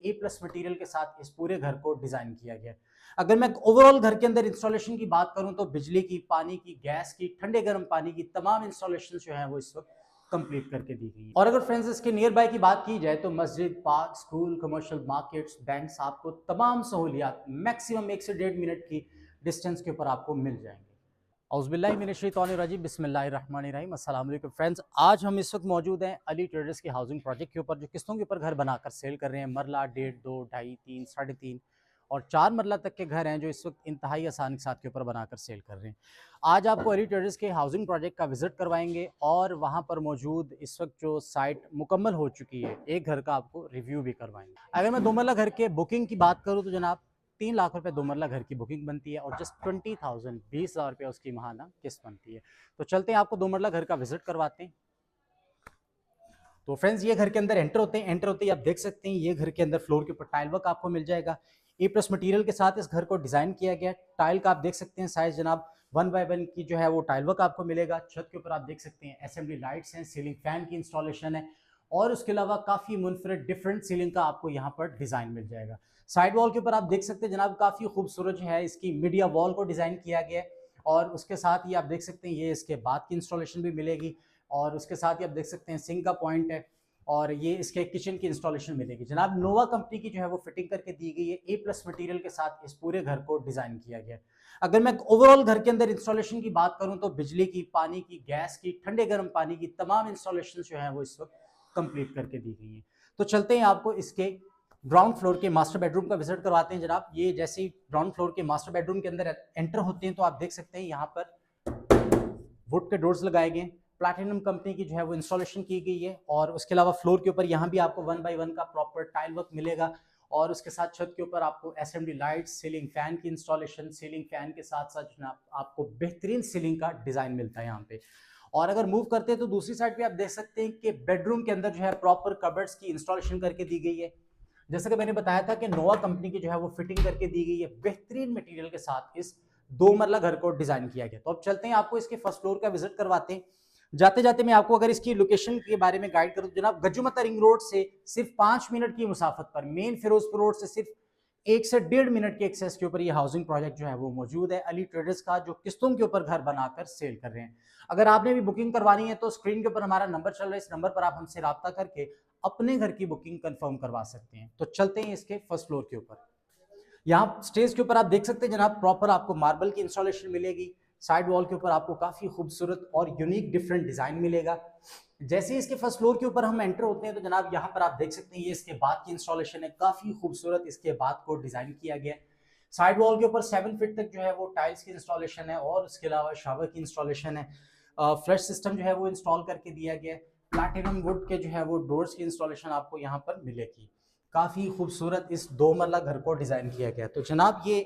ए plus material के साथ इस पूरे घर को डिजाइन किया गया है। अगर मैं ओवरऑल घर के अंदर इंस्टॉलेशन की बात करूं तो बिजली की, पानी की, गैस की, ठंडे गर्म पानी की तमाम इंस्टॉलेशन जो है वो इस वक्त कंप्लीट करके दी गई है। और अगर फ्रेंड्स इसके नियर बाय की बात की जाए तो मस्जिद, park, school, commercial markets, banks, आपको तमाम सहूलियात मैक्सिमम 1 से 1.5 मिनट की डिस्टेंस के ऊपर आपको मिल जाएंगे। औज़ुबिल्लाहिमिनश्शैतानिर्रजीम, बिस्मिल्लाहिर्रहमानिर्रहीम, अस्सलाम वालेकुम फ्रेंड्स। आज हम इस वक्त मौजूद हैं अली ट्रेडर्स के हाउसिंग प्रोजेक्ट के ऊपर, जो किस्तों के ऊपर घर बनाकर सेल कर रहे हैं। मरला 1.5, 2, 2.5, 3, 3.5 और 4 मरला तक के घर हैं जो इस वक्त इंतहाई आसानी के साथ के ऊपर बनाकर सेल कर रहे हैं। आज आपको अली ट्रेडर्स के हाउसिंग प्रोजेक्ट का विजिट करवाएंगे और वहाँ पर मौजूद इस वक्त जो साइट मुकम्मल हो चुकी है, एक घर का आपको रिव्यू भी करवाएंगे। अगर मैं 2 मरला घर के बुकिंग की बात करूँ तो जनाब 3 लाख रुपए 2 मरला घर की बुकिंग बनती है और जस्ट 20,000 20,000 रुपये उसकी महाना किस्त बनती है। तो चलते हैं आपको 2 मरला घर का विजिट करवाते हैं। तो फ्रेंड्स ये घर के अंदर एंटर होते ही आप देख सकते हैं ये घर के अंदर फ्लोर के ऊपर टाइल वर्क आपको मिल जाएगा। ए प्लस मटीरियल के साथ इस घर को डिजाइन किया गया। टाइल का आप देख सकते हैं साइज जनाब 1x1 की जो है वो टाइल वर्क आपको मिलेगा। छत के ऊपर आप देख सकते हैं असेंबली लाइट्स हैं, सीलिंग फैन की इंस्टॉलेशन है और उसके अलावा काफी मुनफरद डिफरेंट सीलिंग का आपको यहाँ पर डिजाइन मिल जाएगा। साइड वॉल के ऊपर आप देख सकते हैं जनाब काफी खूबसूरत जो है इसकी मीडिया वॉल को डिजाइन किया गया है और उसके साथ ही आप देख सकते हैं ये इसके बाद की इंस्टॉलेशन भी मिलेगी और उसके साथ ही आप देख सकते हैं सिंक का पॉइंट है और ये इसके किचन की इंस्टॉलेशन मिलेगी। जनाब नोवा कंपनी की जो है वो फिटिंग करके दी गई है। ए प्लस मटेरियल के साथ इस पूरे घर को डिजाइन किया गया है। अगर मैं ओवरऑल घर के अंदर इंस्टॉलेशन की बात करूं तो बिजली की, पानी की, गैस की, ठंडे गर्म पानी की तमाम इंस्टॉलेशन जो है वो इस वक्त कंप्लीट करके दी गई है। तो चलते हैं आपको इसके ग्राउंड फ्लोर के मास्टर बेडरूम का विजिट करवाते हैं। जनाब ये जैसे ही ग्राउंड फ्लोर के मास्टर बेडरूम के अंदर एंटर होते हैं तो आप देख सकते हैं यहाँ पर वुड के डोर्स लगाए गए, प्लैटिनम कंपनी की जो है वो इंस्टॉलेशन की गई है और उसके अलावा फ्लोर के ऊपर यहाँ भी आपको 1x1 का प्रॉपर टाइल वर्क मिलेगा और उसके साथ छत के ऊपर आपको असेंबली लाइट्स, सीलिंग फैन की इंस्टॉलेशन, सीलिंग फैन के साथ साथ आपको बेहतरीन सीलिंग का डिजाइन मिलता है यहाँ पे। और अगर मूव करते हैं तो दूसरी साइड पे आप देख सकते हैं कि बेडरूम के अंदर जो है प्रॉपर कबर्ड्स की इंस्टॉलेशन करके दी गई है। जैसे कि मैंने बताया था कि नोवा कंपनी की जो है वो फिटिंग करके दी गई है बेहतरीन मटेरियल के साथ इस 2 मरला घर को डिजाइन किया गया। तो अब चलते हैं आपको इसके फर्स्ट फ्लोर का विजिट करवाते हैं। जाते जाते मैं आपको अगर इसकी लोकेशन के बारे में गाइड करूं तो जनाब गजुमता रिंग रोड से सिर्फ 5 मिनट की मुसाफत पर, मेन फिरोजपुर रोड से सिर्फ 1 से 1.5 मिनट के एक्सेस के ऊपर ये हाउसिंग प्रोजेक्ट जो है वो मौजूद है अली ट्रेडर्स का, जो किस्तों के ऊपर घर बनाकर सेल कर रहे हैं। अगर आपने भी बुकिंग करवानी है तो स्क्रीन के ऊपर हमारा नंबर चल रहा है, इस नंबर पर आप हमसे रब्ता करके अपने घर की बुकिंग कंफर्म करवा सकते हैं। तो चलते हैं इसके फर्स्ट फ्लोर के ऊपर। यहाँ स्टेज के ऊपर आप देख सकते हैं जनाब प्रॉपर आपको मार्बल की इंस्टॉलेशन मिलेगी। साइड वॉल के ऊपर आपको काफी खूबसूरत और यूनिक डिफरेंट डिजाइन मिलेगा। जैसे ही इसके फर्स्ट फ्लोर के ऊपर हम एंटर होते हैं तो जनाब यहाँ पर आप देख सकते हैं ये इसके बाद की इंस्टॉलेशन है। काफी खूबसूरत इसके बाद को डिजाइन किया गया है। साइड वॉल के ऊपर 7 फीट तक जो है वो टाइल्स की इंस्टॉलेशन है और उसके अलावा शावर की इंस्टॉलेशन है। फ्लश सिस्टम जो है वो इंस्टॉल करके दिया गया है। प्लैटिनम वुड के जो है वो डोर्स की इंस्टॉलेशन आपको यहाँ पर मिलेगी। काफी खूबसूरत इस 2 मरला घर को डिजाइन किया गया। तो जनाब ये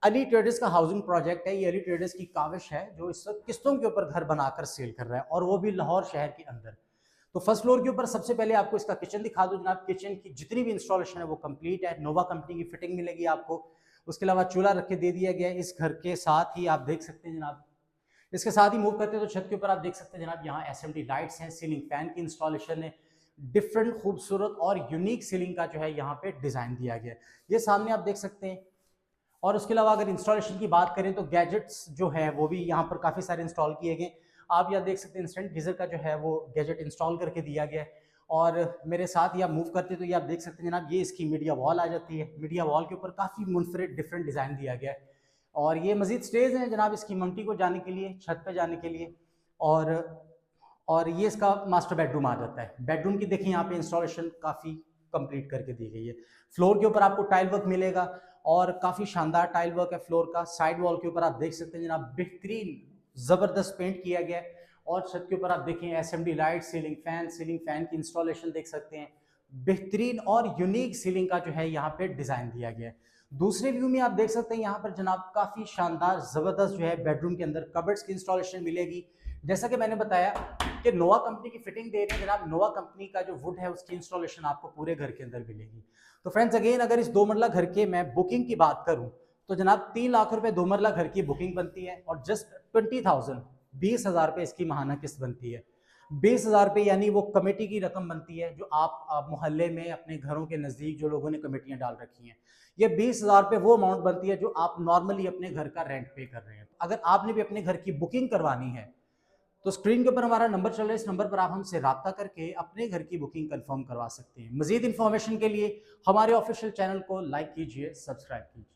अली ट्रेडर्स का हाउसिंग प्रोजेक्ट है। ये अली ट्रेडर्स की काविश है जो इस वक्त किस्तों के ऊपर घर बनाकर सेल कर रहा है और वो भी लाहौर शहर के अंदर। तो फर्स्ट फ्लोर के ऊपर सबसे पहले आपको इसका किचन दिखा दूं जनाब। किचन की जितनी भी इंस्टॉलेशन है वो कंप्लीट है। नोवा कंपनी की फिटिंग मिलेगी आपको। उसके अलावा चूल्हा रख के दे दिया गया है। इस घर के साथ ही आप देख सकते हैं जनाब, इसके साथ ही मूव करते हैं तो छत के ऊपर आप देख सकते हैं जनाब यहाँ असेंबली लाइट्स हैं, सीलिंग फैन की इंस्टॉलेशन है। डिफरेंट खूबसूरत और यूनिक सीलिंग का जो है यहाँ पे डिजाइन दिया गया है, ये सामने आप देख सकते हैं। और उसके अलावा अगर इंस्टॉलेशन की बात करें तो गैजेट्स जो है वो भी यहाँ पर काफी सारे इंस्टॉल किए गए। आप यहाँ देख सकते हैं इंस्टेंट गीजर का जो है वो गैजेट इंस्टॉल करके दिया गया है। और मेरे साथ ही आप मूव करते हैं तो ये आप देख सकते हैं जनाब ये इसकी मीडिया वॉल आ जाती है। मीडिया वॉल के ऊपर काफी मुनफरद डिफरेंट डिजाइन दिया गया है और ये मजीद स्टेज है जनाब इसकी ममटी को जाने के लिए, छत पे जाने के लिए। और ये इसका मास्टर बेडरूम आ जाता है। बेडरूम की देखिए यहाँ पे इंस्टॉलेशन काफ़ी कंप्लीट करके दी गई है। फ्लोर के ऊपर आपको टाइल वर्क मिलेगा और काफ़ी शानदार टाइल वर्क है फ्लोर का। साइड वॉल के ऊपर आप देख सकते हैं जनाब बेहतरीन ज़बरदस्त पेंट किया गया है और छत के ऊपर आप देखें असेंबली लाइट, सीलिंग फैन की इंस्टॉलेशन देख सकते हैं। बेहतरीन और यूनिक सीलिंग का जो है यहाँ पे डिज़ाइन दिया गया है। दूसरे व्यू में आप देख सकते हैं यहाँ पर जनाब काफ़ी शानदार ज़बरदस्त जो है बेडरूम के अंदर कबर्ड्स की इंस्टॉलेशन मिलेगी। जैसा कि मैंने बताया कि नोवा कंपनी की फिटिंग दे रहे हैं जनाब, नोवा कंपनी का जो वुड है उसकी इंस्टॉलेशन आपको पूरे घर के अंदर मिलेगी। तो फ्रेंड्स अगेन अगर इस 2 मरला घर के मैं बुकिंग की बात करूं तो जनाब 3 लाख रुपए 2 मरला घर की बुकिंग बनती है और जस्ट 20,000 20,000 रुपए इसकी महाना किस्त बनती है। 20,000 रुपये यानी वो कमेटी की रकम बनती है जो आप मोहल्ले में अपने घरों के नज़दीक जो लोगों ने कमेटियां डाल रखी हैं। ये 20,000 रुपये वो अमाउंट बनती है जो आप नॉर्मली अपने घर का रेंट पे कर रहे हैं। अगर आपने भी अपने घर की बुकिंग करवानी है तो स्क्रीन के ऊपर हमारा नंबर चल रहा है, इस नंबर पर आप हमसे रब्ता करके अपने घर की बुकिंग कंफर्म करवा सकते हैं। मजीद इन्फॉर्मेशन के लिए हमारे ऑफिशियल चैनल को लाइक कीजिए, सब्सक्राइब कीजिए।